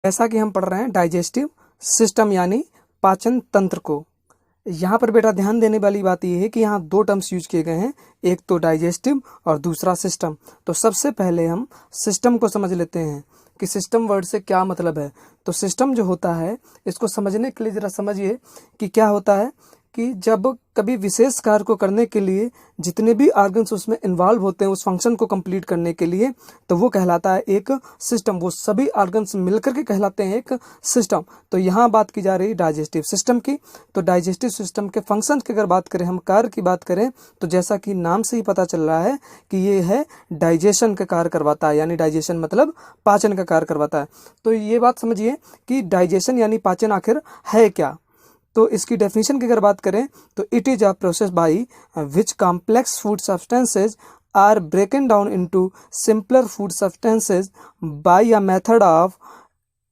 ऐसा कि हम पढ़ रहे हैं डाइजेस्टिव सिस्टम यानी पाचन तंत्र को। यहाँ पर बेटा ध्यान देने वाली बात यह है कि यहाँ दो टर्म्स यूज किए गए हैं, एक तो डाइजेस्टिव और दूसरा सिस्टम। तो सबसे पहले हम सिस्टम को समझ लेते हैं कि सिस्टम वर्ड से क्या मतलब है। तो सिस्टम जो होता है, इसको समझने के लिए जरा समझिए कि क्या होता है कि जब कभी विशेष कार्य को करने के लिए जितने भी ऑर्गन्स उसमें इन्वॉल्व होते हैं उस फंक्शन को कंप्लीट करने के लिए, तो वो कहलाता है एक सिस्टम। वो सभी ऑर्गन्स मिलकर के कहलाते हैं एक सिस्टम। तो यहाँ बात की जा रही है डाइजेस्टिव सिस्टम की। तो डाइजेस्टिव सिस्टम के फंक्शन की अगर बात करें, हम कार्य की बात करें, तो जैसा कि नाम से ही पता चल रहा है कि ये है डाइजेशन का कार्य करवाता है, यानी डाइजेशन मतलब पाचन का कार्य करवाता है। तो ये बात समझिए कि डाइजेशन यानी पाचन आखिर है क्या। तो इसकी डेफिनेशन की अगर बात करें तो it is a process by which complex food substances are broken down into simpler food substances by a method of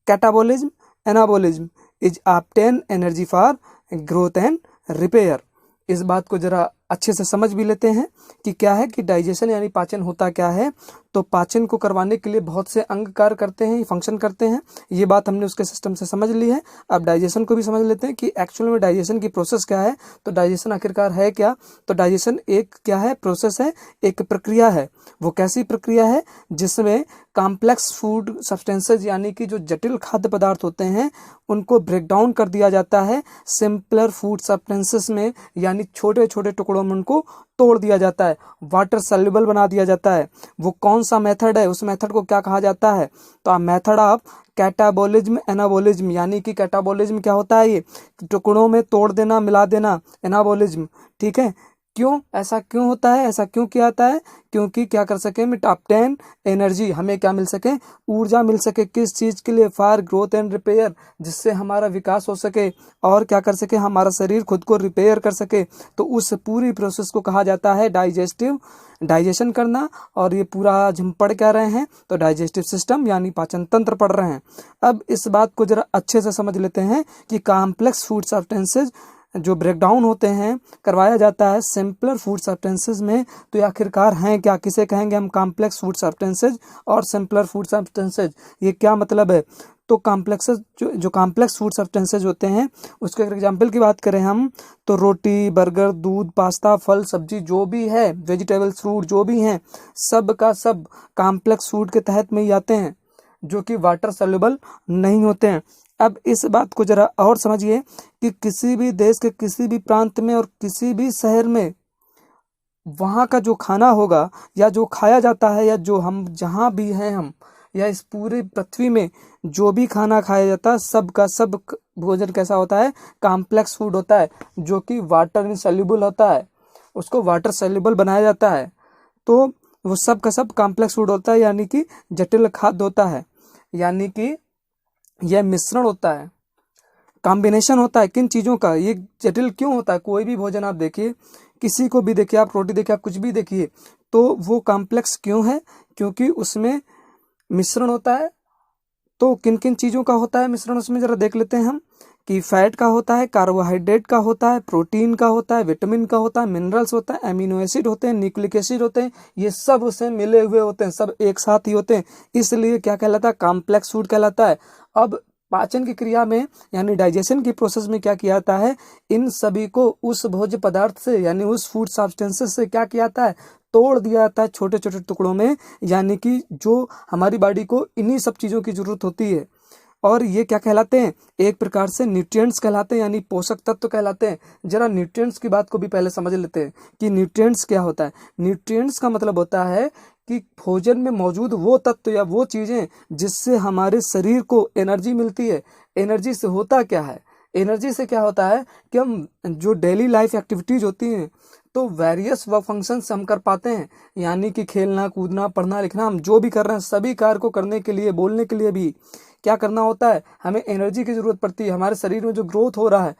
catabolism anabolism is obtain energy for growth and repair. इस बात को जरा अच्छे से समझ भी लेते हैं कि क्या है कि डाइजेशन यानी पाचन होता क्या है। तो पाचन को करवाने के लिए बहुत से अंग कार्य करते हैं, फंक्शन करते हैं। ये बात हमने उसके सिस्टम से समझ ली है। अब डाइजेशन को भी समझ लेते हैं कि एक्चुअल में डाइजेशन की प्रोसेस क्या है। तो डाइजेशन आखिरकार है क्या। तो डाइजेशन एक क्या है, प्रोसेस है, एक प्रक्रिया है। वो कैसी प्रक्रिया है जिसमें कॉम्प्लेक्स फूड सब्सटेंसेज यानी कि जो जटिल खाद्य पदार्थ होते हैं उनको ब्रेक डाउन कर दिया जाता है सिंपलर फूड सब्सटेंसेस में, यानी छोटे छोटे टुकड़ों में उनको तोड़ दिया जाता है, वाटर सॉल्युबल बना दिया जाता है। वो कौन सा मेथड है, उस मेथड को क्या कहा जाता है। तो आ मेथड ऑफ कैटाबोलिज्म एनाबोलिज्म, यानी कि कैटाबोलिज्म क्या होता है, ये टुकड़ों में तोड़ देना, मिला देना, एनाबोलिज्म। ठीक है, क्यों ऐसा क्यों होता है, ऐसा क्यों किया जाता है, क्योंकि क्या कर सके में ऑब्टेन एनर्जी, हमें क्या मिल सके, ऊर्जा मिल सके। किस चीज के लिए, फॉर ग्रोथ एंड रिपेयर, जिससे हमारा विकास हो सके और क्या कर सके, हमारा शरीर खुद को रिपेयर कर सके। तो उस पूरी प्रोसेस को कहा जाता है डाइजेस्टिव, डाइजेशन करना। और ये पूरा आज हम पढ़ क्या रहे हैं, तो डाइजेस्टिव सिस्टम यानी पाचन तंत्र पढ़ रहे हैं। अब इस बात को जरा अच्छे से समझ लेते हैं कि कॉम्प्लेक्स फूड सब्सटेंसेज जो ब्रेकडाउन होते हैं करवाया जाता है सिंपलर फूड सब्सटेंसेज में। तो ये आखिरकार हैं क्या, किसे कहेंगे हम कॉम्प्लेक्स फूड सब्सटेंसेज और सिंपलर फूड सब्सटेंसेज, ये क्या मतलब है। तो कॉम्प्लेक्स जो कॉम्प्लेक्स फूड सब्सटेंसेज होते हैं उसके अगर एग्जांपल की बात करें हम, तो रोटी, बर्गर, दूध, पास्ता, फल, सब्जी जो भी है, वेजिटेबल्स, फ्रूट जो भी हैं, सब का सब कॉम्प्लेक्स फूड के तहत में ही आते हैं, जो कि वाटर सॉल्युबल नहीं होते हैं। अब इस बात को जरा और समझिए कि किसी भी देश के किसी भी प्रांत में और किसी भी शहर में वहाँ का जो खाना होगा या जो खाया जाता है, या जो हम जहाँ भी हैं हम, या इस पूरी पृथ्वी में जो भी खाना खाया जाता है, सब का सब भोजन कैसा होता है, कॉम्प्लेक्स फूड होता है, जो कि वाटर इनसॉल्युबल होता है, उसको वाटर सॉल्युबल बनाया जाता है। तो वो सब का सब कॉम्प्लेक्स फूड होता है, यानी कि जटिल खाद्य होता है, यानी कि यह मिश्रण होता है, कॉम्बिनेशन होता है किन चीज़ों का। ये जटिल क्यों होता है, कोई भी भोजन आप देखिए, किसी को भी देखिए, आप रोटी देखिए, आप कुछ भी देखिए, तो वो कॉम्प्लेक्स क्यों है, क्योंकि उसमें मिश्रण होता है। तो किन किन चीज़ों का होता है मिश्रण, उसमें ज़रा देख लेते हैं हम कि फैट का होता है, कार्बोहाइड्रेट का होता है, प्रोटीन का होता है, विटामिन का होता है, मिनरल्स होता है, एमिनो एसिड होते हैं, न्यूक्लिक एसिड होते हैं। ये सब उससे मिले हुए होते हैं, सब एक साथ ही होते हैं, इसलिए क्या कहलाता है, कॉम्प्लेक्स फूड कहलाता है। अब पाचन की क्रिया में यानी डाइजेशन की प्रोसेस में क्या किया जाता है, इन सभी को उस भोज्य पदार्थ से यानी उस फूड सब्सटेंसेस से क्या किया जाता है, तोड़ दिया जाता है छोटे छोटे टुकड़ों में, यानी कि जो हमारी बॉडी को इन्हीं सब चीज़ों की जरूरत होती है। और ये क्या कहलाते हैं, एक प्रकार से न्यूट्रिएंट्स कहलाते हैं, यानी पोषक तत्व कहलाते हैं। जरा न्यूट्रिएंट्स की बात को भी पहले समझ लेते हैं कि न्यूट्रिएंट्स क्या होता है। न्यूट्रिएंट्स का मतलब होता है कि भोजन में मौजूद वो तत्व या वो चीज़ें जिससे हमारे शरीर को एनर्जी मिलती है। एनर्जी से होता क्या है, एनर्जी से क्या होता है कि हम जो डेली लाइफ एक्टिविटीज़ होती हैं, तो वेरियस वर्क फंक्शंस हम कर पाते हैं, यानी कि खेलना, कूदना, पढ़ना, लिखना, हम जो भी कर रहे हैं सभी कार्य को करने के लिए, बोलने के लिए भी क्या करना होता है, हमें एनर्जी की ज़रूरत पड़ती है। हमारे शरीर में जो ग्रोथ हो रहा है,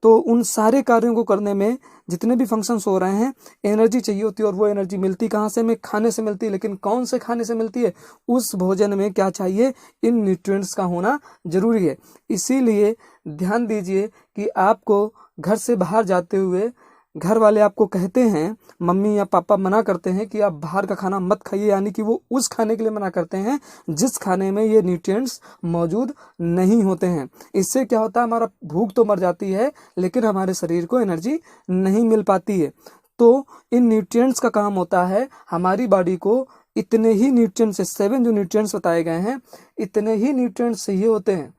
तो उन सारे कार्यों को करने में जितने भी फंक्शंस हो रहे हैं एनर्जी चाहिए होती है। और वो एनर्जी मिलती कहाँ से, हमें खाने से मिलती है। लेकिन कौन से खाने से मिलती है, उस भोजन में क्या चाहिए, इन न्यूट्रिएंट्स का होना जरूरी है। इसीलिए ध्यान दीजिए कि आपको घर से बाहर जाते हुए घर वाले आपको कहते हैं, मम्मी या पापा मना करते हैं कि आप बाहर का खाना मत खाइए, यानी कि वो उस खाने के लिए मना करते हैं जिस खाने में ये न्यूट्रिएंट्स मौजूद नहीं होते हैं। इससे क्या होता है, हमारा भूख तो मर जाती है लेकिन हमारे शरीर को एनर्जी नहीं मिल पाती है। तो इन न्यूट्रिएंट्स का काम होता है हमारी बॉडी को इतने ही न्यूट्रिएंट्स, 7 जो न्यूट्रिएंट्स बताए गए हैं, इतने ही न्यूट्रिएंट्स चाहिए होते हैं।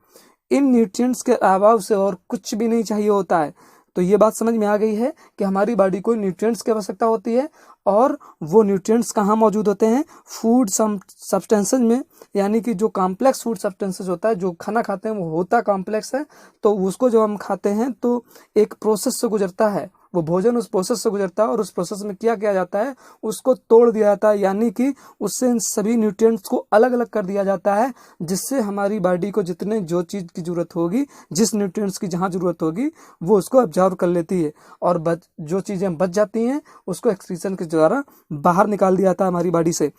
इन न्यूट्रिएंट्स के अभाव से और कुछ भी नहीं चाहिए होता है। तो ये बात समझ में आ गई है कि हमारी बॉडी को न्यूट्रिएंट्स की आवश्यकता होती है, और वो न्यूट्रिएंट्स कहाँ मौजूद होते हैं, फूड सब्सटेंसेस में, यानी कि जो कॉम्प्लेक्स फूड सब्सटेंसेस होता है, जो खाना खाते हैं वो होता कॉम्प्लेक्स है। तो उसको जब हम खाते हैं तो एक प्रोसेस से गुजरता है, वो भोजन उस प्रोसेस से गुजरता है, और उस प्रोसेस में क्या किया जाता है, उसको तोड़ दिया जाता है, यानी कि उससे इन सभी न्यूट्रिएंट्स को अलग अलग कर दिया जाता है, जिससे हमारी बॉडी को जितने जो चीज़ की जरूरत होगी, जिस न्यूट्रिएंट्स की जहाँ जरूरत होगी वो उसको ऑब्जर्व कर लेती है, और जो चीज़ें बच जाती हैं उसको एक्सक्रीशन के द्वारा बाहर निकाल दिया जाता है हमारी बॉडी से।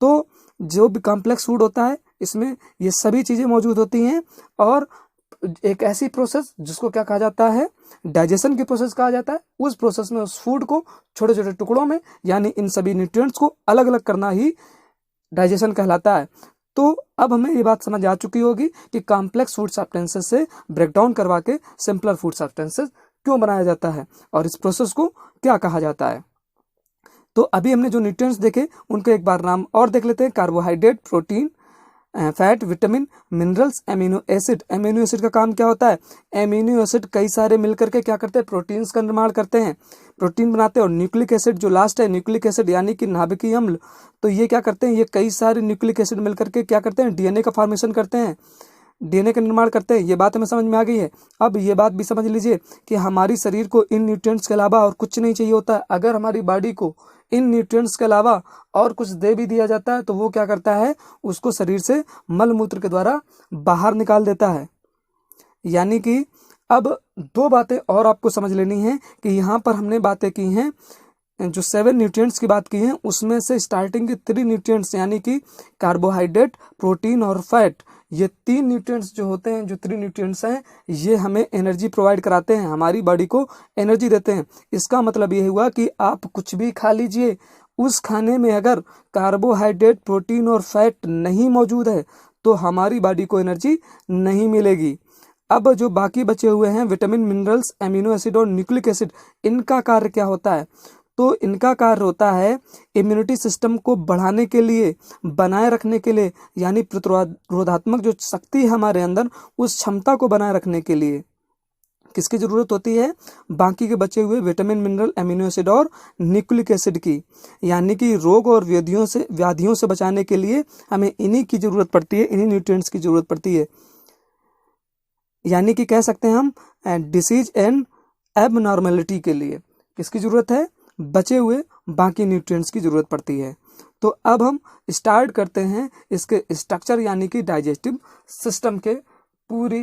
तो जो भी कॉम्प्लेक्स फूड होता है इसमें ये सभी चीज़ें मौजूद होती हैं, और एक ऐसी प्रोसेस जिसको क्या कहा जाता है, डाइजेशन की प्रोसेस कहा जाता है। उस प्रोसेस में उस फूड को छोटे छोटे टुकड़ों में, यानी इन सभी न्यूट्रिएंट्स को अलग अलग करना ही डाइजेशन कहलाता है। तो अब हमें ये बात समझ आ चुकी होगी कि कॉम्प्लेक्स फूड सब्सटेंसेस से ब्रेकडाउन करवा के सिंपलर फूड सब्सटेंसेस क्यों बनाया जाता है और इस प्रोसेस को क्या कहा जाता है। तो अभी हमने जो न्यूट्रिएंट्स देखे उनके एक बार नाम और देख लेते हैं। Carbohydrate, protein, fat, vitamin, minerals, amino acid. Amino acid का काम क्या होता है, एमिनो एसिड कई सारे मिलकर के क्या करते हैं, प्रोटीन्स का निर्माण करते हैं, प्रोटीन बनाते हैं। और न्यूक्लिक एसिड जो लास्ट है, न्यूक्लिक एसिड यानी कि नाभिकीय अम्ल, तो ये क्या करते हैं, ये कई सारे न्यूक्लिक एसिड मिलकर के क्या करते हैं, डीएनए का फॉर्मेशन करते हैं, डीएनए का निर्माण करते हैं। ये बात हमें समझ में आ गई है। अब ये बात भी समझ लीजिए कि हमारी शरीर को इन न्यूट्रिएंट्स के अलावा और कुछ नहीं चाहिए होता है। अगर हमारी बॉडी को इन न्यूट्रिएंट्स के अलावा और कुछ दे भी दिया जाता है तो वो क्या करता है, उसको शरीर से मल मूत्र के द्वारा बाहर निकाल देता है। यानी कि अब दो बातें और आपको समझ लेनी है कि यहाँ पर हमने बातें की हैं, जो 7 न्यूट्रिएंट्स की बात की है उसमें से स्टार्टिंग के 3 न्यूट्रिएंट्स यानी कि कार्बोहाइड्रेट, प्रोटीन और फैट, ये 3 न्यूट्रिएंट्स जो होते हैं, जो 3 न्यूट्रिएंट्स हैं, ये हमें एनर्जी प्रोवाइड कराते हैं, हमारी बॉडी को एनर्जी देते हैं। इसका मतलब ये हुआ कि आप कुछ भी खा लीजिए, उस खाने में अगर कार्बोहाइड्रेट, प्रोटीन और फैट नहीं मौजूद है तो हमारी बॉडी को एनर्जी नहीं मिलेगी। अब जो बाकी बचे हुए हैं विटामिन, मिनरल्स, एमिनो एसिड और न्यूक्लिक एसिड, इनका कार्य क्या होता है, तो इनका कार्य होता है इम्यूनिटी सिस्टम को बढ़ाने के लिए, बनाए रखने के लिए, यानी प्रतिरोधात्मक जो शक्ति है हमारे अंदर, उस क्षमता को बनाए रखने के लिए किसकी जरूरत होती है, बाकी के बचे हुए विटामिन, मिनरल, एमिनो एसिड और न्यूक्लिक एसिड की। यानी कि रोग और व्याधियों से बचाने के लिए हमें इन्हीं की जरूरत पड़ती है, इन्हीं न्यूट्रिएंट्स की जरूरत पड़ती है। यानी कि कह सकते हैं हम डिसीज एंड एबनॉर्मेलिटी के लिए किसकी जरूरत है, बचे हुए बाकी न्यूट्रिएंट्स की जरूरत पड़ती है। तो अब हम स्टार्ट करते हैं इसके स्ट्रक्चर यानी कि डाइजेस्टिव सिस्टम के पूरी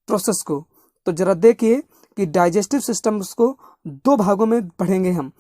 प्रोसेस को। तो जरा देखिए कि डाइजेस्टिव सिस्टम को 2 भागों में पढ़ेंगे हम।